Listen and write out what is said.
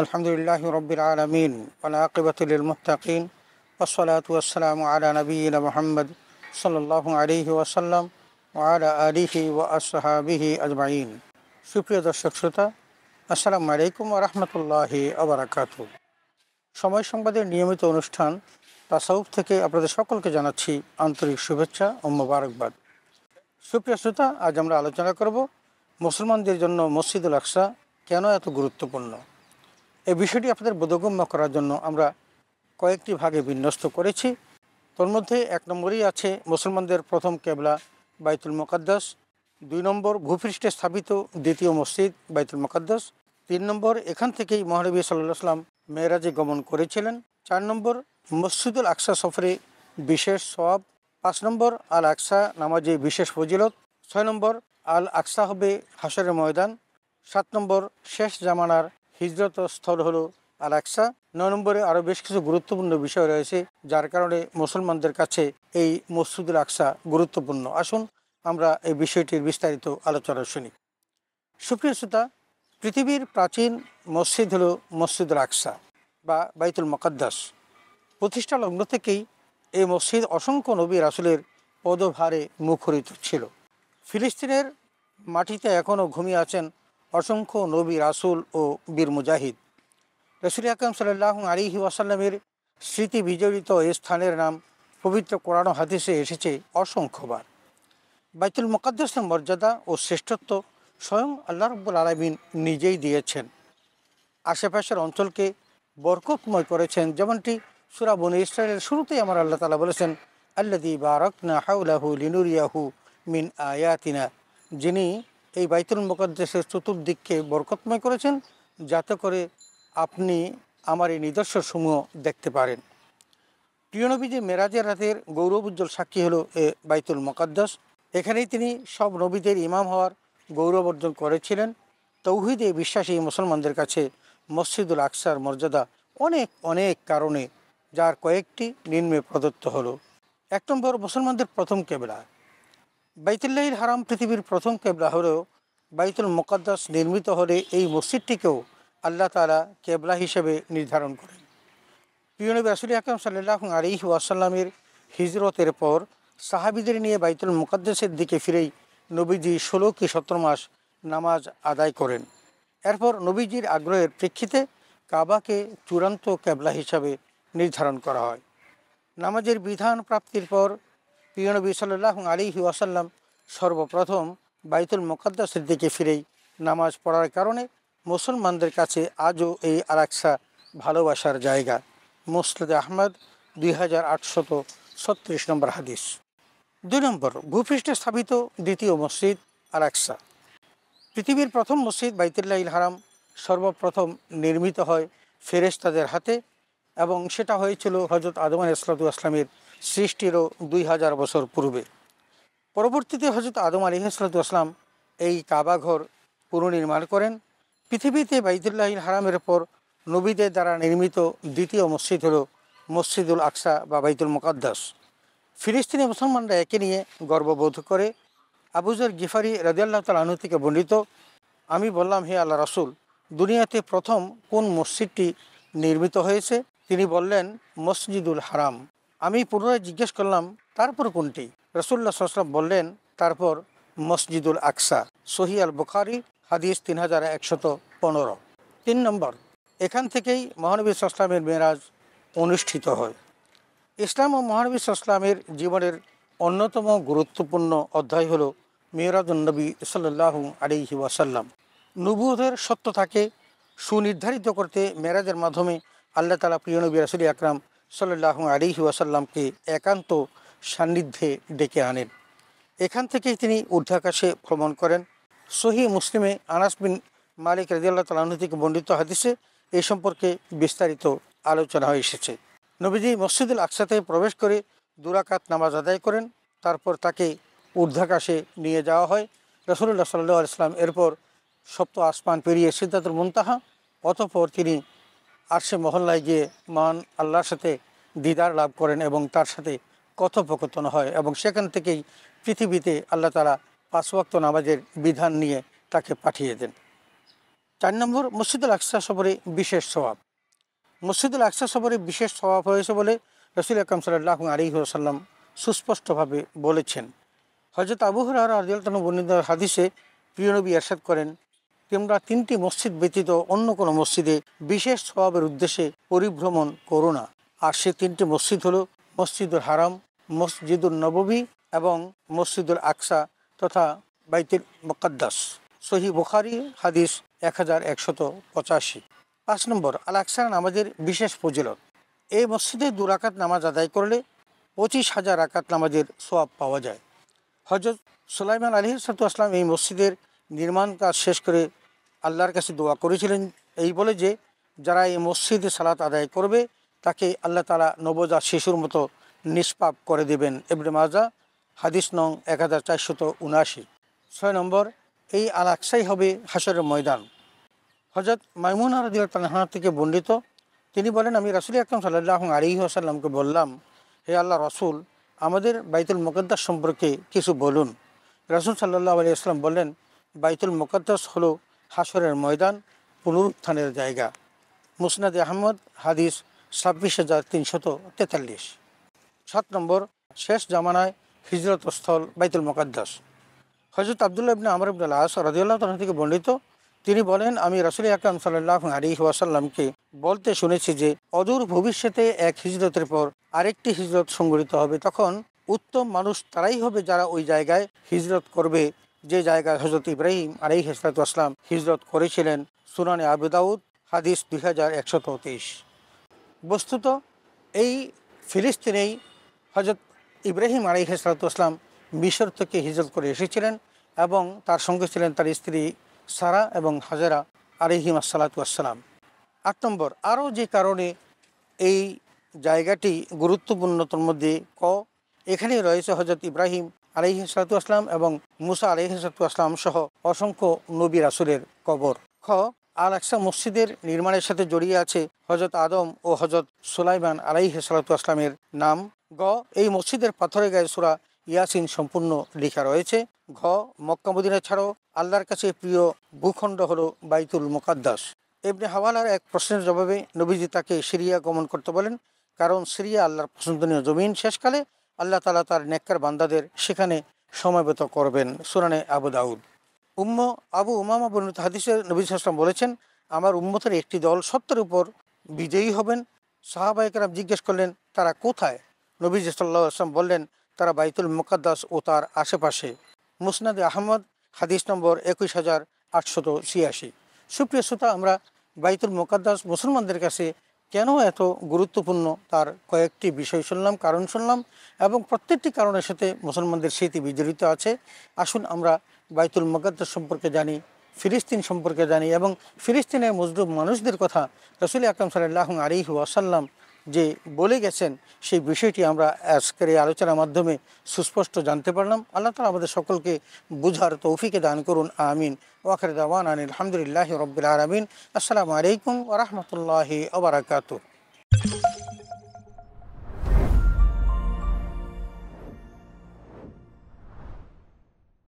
আলহামদুলিল্লাহি রাব্বিল আলামিন ওয়াল আকিবাতু লিল মুত্তাকিন ওয়াসসালাতু ওয়াসসালামু আলা নাবিয়িনা মুহাম্মদ সাল্লাল্লাহু আলাইহি ওয়াসাল্লাম ওয়া আলা আলিহি ওয়া আসহাবিহি আজমাইন। সুপ্রিয় দর্শক শ্রোতা, আসসালামু আলাইকুম ওয়া রাহমাতুল্লাহি ওয়া বারাকাতুহু। সময় সংবাদের নিয়মিত অনুষ্ঠান তাসাউফ থেকে আপনাদের সকলকে জানাচ্ছি আন্তরিক শুভেচ্ছা ও মোবারকবাদ। সুপ্রিয় শ্রোতা, আজ আমরা আলোচনা করব মুসলমানদের জন্য মসজিদুল আকসা কেন এত গুরুত্বপূর্ণ। এই বিষয়টি আপনাদের বোধগম্য করার জন্য আমরা কয়েকটি ভাগে বিন্যস্ত করেছি। তোর মধ্যে 1 নম্বরেই আছে মুসলমানদের প্রথম কেবলা বাইতুল মুকাদ্দাস, 2 নম্বর ভূপৃষ্ঠে স্থাপিত দ্বিতীয় মসজিদ বাইতুল মুকাদ্দাস, 3 নম্বর এখান থেকেই মহানবী সাল্লাল্লাহু আলাইহি ওয়াসাল্লাম মেরাজে গমন করেছিলেন, 4 নম্বর মসজিদুল আকসা সফরে বিশেষ সওয়াব, 5 নম্বর আল আকসা নামাজে বিশেষ ফজিলত, 6 নম্বর আল আকসা হবে হাশরের ময়দান, 7 নম্বর শেষ জামানার হিজরত স্থল হলো আল আকসা, 9 নম্বরে আরও বেশ কিছু গুরুত্বপূর্ণ বিষয় রয়েছে যার কারণে মুসলমানদের কাছে এই মসজিদুল আকসা গুরুত্বপূর্ণ। আসুন আমরা এই বিষয়টির বিস্তারিত আলোচনা শুনি। সুপ্রিয় শ্রোতা, পৃথিবীর প্রাচীন মসজিদ হলো মসজিদুল আকসা বা বাইতুল মুকাদ্দাস। প্রতিষ্ঠা লগ্ন থেকেই এই মসজিদ অসংখ্য নবী রাসূলের পদভারে মুখরিত ছিল। ফিলিস্তিনের মাটিতে এখনও ঘুমিয়ে আছেন অসংখ্য নবী রাসূল ও বীর মুজাহিদ। রাসূল আকরাম সাল্লাল্লাহু আলাইহি ওয়াসাল্লামের স্মৃতি বিজড়িত এই স্থানের নাম পবিত্র কোরআন ও হাদিসে এসেছে অসংখ্যবার। বাইতুল মুকাদ্দাসের মর্যাদা ও শ্রেষ্ঠত্ব স্বয়ং আল্লাহ রাব্বুল আলামিন নিজেই দিয়েছেন। আশেপাশের অঞ্চলকে বরকতময় করেছেন, যেমনটি সূরা বনী ইসরাঈলের শুরুতেই আমার আল্লাহ তাআলা বলেছেন, আল্লাযী বারাকনা হাওলাহু লিনুরিয়াহু মিন আয়াতিনা, যিনি এই বাইতুল মুকাদ্দাসের চতুর্দিককে বরকতময় করেছেন যাতে করে আপনি আমার এই নিদর্শনসমূহ দেখতে পারেন। প্রিয় নবীজি মেরাজের রাতের গৌরব উজ্জ্বল সাক্ষী হলো এ বাইতুল মুকাদ্দাস। এখানেই তিনি সব নবীদের ইমাম হওয়ার গৌরব অর্জন করেছিলেন। তৌহিদে বিশ্বাসী মুসলমানদের কাছে মসজিদুল আকসার মর্যাদা অনেক অনেক কারণে, যার কয়েকটি নিম্নে প্রদত্ত হলো। 1 নম্বর, মুসলমানদের প্রথম কেবলা। বাইতুল্লাহিল হারাম পৃথিবীর প্রথম কেবলা হলেও বাইতুল মুকাদ্দাস নির্মিত হলে এই মসজিদটিকেও আল্লাহ তাআলা কেবলা হিসেবে নির্ধারণ করেন। প্রিয় নবী রাসূল আকরাম সাল্লাল্লাহু আলাইহি ওয়াসাল্লামের হিজরতের পর সাহাবীদের নিয়ে বাইতুল মুকাদ্দাসের দিকে ফিরেই নবীজি 16 কি 17 মাস নামাজ আদায় করেন। এরপর নবীজির আগ্রহের প্রেক্ষিতে কাবাকে চূড়ান্ত কেবলা হিসাবে নির্ধারণ করা হয়। নামাজের বিধান প্রাপ্তির পর প্রিয় নবী সাল্লাল্লাহু আলাইহি ওয়াসাল্লাম সর্বপ্রথম বাইতুল মুকাদ্দাসের দিকে ফিরেই নামাজ পড়ার কারণে মুসলমানদের কাছে আজও এই আল আকসা ভালোবাসার জায়গা। মুসনাদে আহমদ 2836 নম্বর হাদিস। 2 নম্বর, ভূপৃষ্ঠে স্থাপিত দ্বিতীয় মসজিদ আল আকসা। পৃথিবীর প্রথম মসজিদ বাইতুল্লাহিল হারাম সর্বপ্রথম নির্মিত হয় ফেরেশতাদের হাতে এবং সেটা হয়েছিল হযরত আদম আলাইহিস সালামের সৃষ্টিরও 2000 বছর পূর্বে। পরবর্তীতে হযরত আদম আলাইহিস সালাম এই কাবাঘর পুনর্নির্মাণ করেন। পৃথিবীতে বাইতুল্লাহিল হারামের পর নবীদের দ্বারা নির্মিত দ্বিতীয় মসজিদ হলো মসজিদুল আকসা বা বাইতুল মুকাদ্দাস। ফিলিস্তিনি মুসলমানরা একে নিয়ে গর্ববোধ করে। আবু যর গিফারি রাদিয়াল্লাহু তাআলা আনহু থেকে বর্ণিত, আমি বললাম, হে আল্লাহ রাসূল, দুনিয়াতে প্রথম কোন মসজিদটি নির্মিত হয়েছে? তিনি বললেন, মসজিদুল হারাম। আমি পুনরায় জিজ্ঞেস করলাম, তারপর কোনটি? রাসূলুল্লাহ সাল্লাল্লাহু আলাইহি ওয়াসাল্লাম বললেন, তারপর মসজিদুল আকসা। সহিহ আল বুখারী হাদিস 3115। 3 নম্বর, এখান থেকেই মহানবী সাল্লাল্লাহু আলাইহি ওয়াসাল্লামের মেরাজ অনুষ্ঠিত হয়। ইসলাম ও মহানবী সাল্লাল্লাহু আলাইহি ওয়াসাল্লামের জীবনের অন্যতম গুরুত্বপূর্ণ অধ্যায় হলো মিরাজুন নবী সাল্লাল্লাহু আলাইহি ওয়াসাল্লাম। নবুয়তের সত্যতাকে সুনির্ধারিত করতে মেরাজের মাধ্যমে আল্লাহ তাআলা প্রিয় নবী রাসূল আকরাম সাল্লাল্লাহু আলাইহি ওয়াসাল্লামকে একান্ত সান্নিধ্যে ডেকে আনেন। এখান থেকেই তিনি ঊর্ধ্বাকাশে ভ্রমণ করেন। সহিহ মুসলিমে আনাস বিন মালিক রাদিয়াল্লাহু তাআলা আনহু থেকে বর্ণিত হাদিসে এই সম্পর্কে বিস্তারিত আলোচনা হয়ে এসেছে। নবীজি মসজিদুল আকসাতে প্রবেশ করে 2 রাকাত নামাজ আদায় করেন। তারপর তাকে ঊর্ধ্বাকাশে নিয়ে যাওয়া হয়। রাসূলুল্লাহ সাল্লাল্লাহু আলাইহি ওয়াসাল্লাম এরপর সপ্ত আসমান পেরিয়ে সিদরাতুল মুনতাহা, অতঃপর তিনি আরশে মহল্লায় গিয়ে মহান আল্লাহর সাথে দিদার লাভ করেন এবং তার সাথে কথোপকথন হয় এবং সেখান থেকেই পৃথিবীতে আল্লাহ তাআলা 5 ওয়াক্ত নামাজের বিধান নিয়ে তাকে পাঠিয়ে দেন। 4 নম্বর, মসজিদুল আকসা সফরে বিশেষ সওয়াব। মসজিদুল আকসা সফরে বিশেষ সওয়াব হয়েছে বলে রাসূল আকরাম সাল্লাল্লাহু আলাইহি ওয়াসাল্লাম সুস্পষ্টভাবে বলেছেন। হযরত আবু হুরায়রা রাদিয়াল্লাহু আনহু বর্ণিত হাদিসে প্রিয় নবী ইরশাদ করেন, তোমরা 3টি মসজিদ ব্যতীত অন্য কোনো মসজিদে বিশেষ সওয়াবের উদ্দেশ্যে পরিভ্রমণ করো না। আর সে 3টি মসজিদ হলো মসজিদুল হারাম, মসজিদুল নববী এবং মসজিদুল আকসা তথা বাইতুল মুকাদ্দাস। সহিহ বুখারী হাদিস 1185। 5 নম্বর, আল আকসা নামাজের বিশেষ ফজিলত। এই মসজিদে 2 রাকাত নামাজ আদায় করলে 25,000 রাকাত নামাজের সওয়াব পাওয়া যায়। হযরত সুলাইমান আলাইহিসসালাম এই মসজিদের নির্মাণ কাজ শেষ করে আল্লাহর কাছে দোয়া করেছিলেন এই বলে যে, যারা এই মসজিদে সালাত আদায় করবে তাকে আল্লাহ তাআলা নবজাত শিশুর মতো নিষ্পাপ করে দেবেন। ইবনে মাজাহ হাদিস নং 1479। 6 নম্বর, এই আল আকসাই হবে হাশরের ময়দান। হযরত মাইমুনা রাদিয়াল্লাহু আনহা থেকে বর্ণিত, তিনি বলেন, আমি রাসূল আকরাম সাল্লাল্লাহু আলাইহি ওয়াসাল্লামকে বললাম, হে আল্লাহ রাসূল, আমাদের বাইতুল মুকাদ্দাস সম্পর্কে কিছু বলুন। রাসূল সাল্লাল্লাহু আলাইহি ওয়াসাল্লাম বললেন, বাইতুল মুকাদ্দাস হলো হাশরের ময়দান, পুনরুত্থানের জায়গা। মুসনাদে আহমদ হাদিস 26,343। 7 নম্বর, শেষ জামানায় হিজরত স্থল বাইতুল মুকাদ্দাস। হযরত আব্দুল্লাহ ইবনে আমর ইবনে আল-আস রাদিয়াল্লাহু তাআলা থেকে বর্ণিত, তিনি বলেন, আমি রাসূল আকরাম সাল্লাল্লাহু আলাইহি ওয়াসাল্লামকে বলতে শুনেছি যে, অদূর ভবিষ্যতে এক হিজরতের পর আরেকটি হিজরত সংঘটিত হবে। তখন উত্তম মানুষ তারাই হবে যারা ওই জায়গায় হিজরত করবে যে জায়গায় হযরত ইব্রাহিম আলাইহিস সালাম হিজরত করেছিলেন। সুনানে আবু দাউদ হাদিস 2123। বস্তুত এই ফিলিস্তিনেই হযরত ইব্রাহিম আলাইহিস সালাম মিশর থেকে হিজরত করে এসেছিলেন এবং তার সঙ্গে ছিলেন তার স্ত্রী সারা এবং হাজেরা আলাইহিমুস সালাতু ওয়াস সালাম। 8 নম্বর, আরও যে কারণে এই জায়গাটি গুরুত্বপূর্ণ তার মধ্যে এখানে রয়েছে হযরত ইব্রাহিম আলাইহিস সালাতু ওয়াস সালাম এবং মুসা আলাইহিস সালাতু ওয়াস সালাম সহ অসংখ্য নবী রাসূলের কবর। আল আকসা মসজিদের নির্মাণের সাথে জড়িয়ে আছে হযরত আদম ও হযরত সুলাইমান আলাইহিস সালাতু ওয়াস সালামের নাম। এই মসজিদের পাথরের গায়ে সূরা ইয়াসিন সম্পূর্ণ লেখা রয়েছে। মক্কা মদিনা ছাড়াও আল্লাহর কাছে প্রিয় ভূখণ্ড হলো বাইতুল মুকাদ্দাস। ইবনে হাওয়ালার এক প্রশ্নের জবাবে নবীজি তাকে সিরিয়া গমন করতে বলেন, কারণ সিরিয়া আল্লাহর পছন্দনীয় জমিন। শেষকালে আল্লাহ তাআলা তার নেককার বান্দাদের সেখানে সমবেত করবেন। সুনানে আবু দাউদ। আবু উমামা বর্ণিত হাদিসে নবী সাল্লাল্লাহু আলাইহি ওয়াসাল্লাম বলেছেন, আমার উম্মতের একটি দল সত্যের উপর বিজয়ী হবেন। সাহাবায়ে কেরাম জিজ্ঞেস করলেন, তারা কোথায়? নবী সাল্লাল্লাহু আলাইহি ওয়াসাল্লাম বললেন, তারা বাইতুল মুকাদ্দাস ও তার আশেপাশে। মুসনাদে আহমদ হাদিস নম্বর 21,886। সুপ্রিয় শ্রোতা, আমরা বাইতুল মুকাদ্দাস মুসলমানদের কাছে কেন এত গুরুত্বপূর্ণ তার কয়েকটি বিষয় শুনলাম, কারণ শুনলাম, এবং প্রত্যেকটি কারণের সাথে মুসলমানদের স্মৃতি বিজড়িত আছে। আসুন আমরা বাইতুল মুকাদ্দাস সম্পর্কে জানি, ফিলিস্তিন সম্পর্কে জানি এবং ফিলিস্তিনের মজলুম মানুষদের কথা রাসূল আকরাম সাল্লাল্লাহু আলাইহি ওয়াসাল্লাম যে বলে গেছেন, সেই বিষয়টি আমরা আজকের এই আলোচনার মাধ্যমে সুস্পষ্ট জানতে পারলাম। আল্লাহ তাআলা আমাদের সকলকে বুঝার তৌফিকে দান করুন, আমিন। ওয়া আখিরু দাওয়ানা আলহামদুলিল্লাহি রাব্বিল আলামিন। আসসালামু আলাইকুম ওয়া রাহমাতুল্লাহি ওয়া বারাকাতুহু।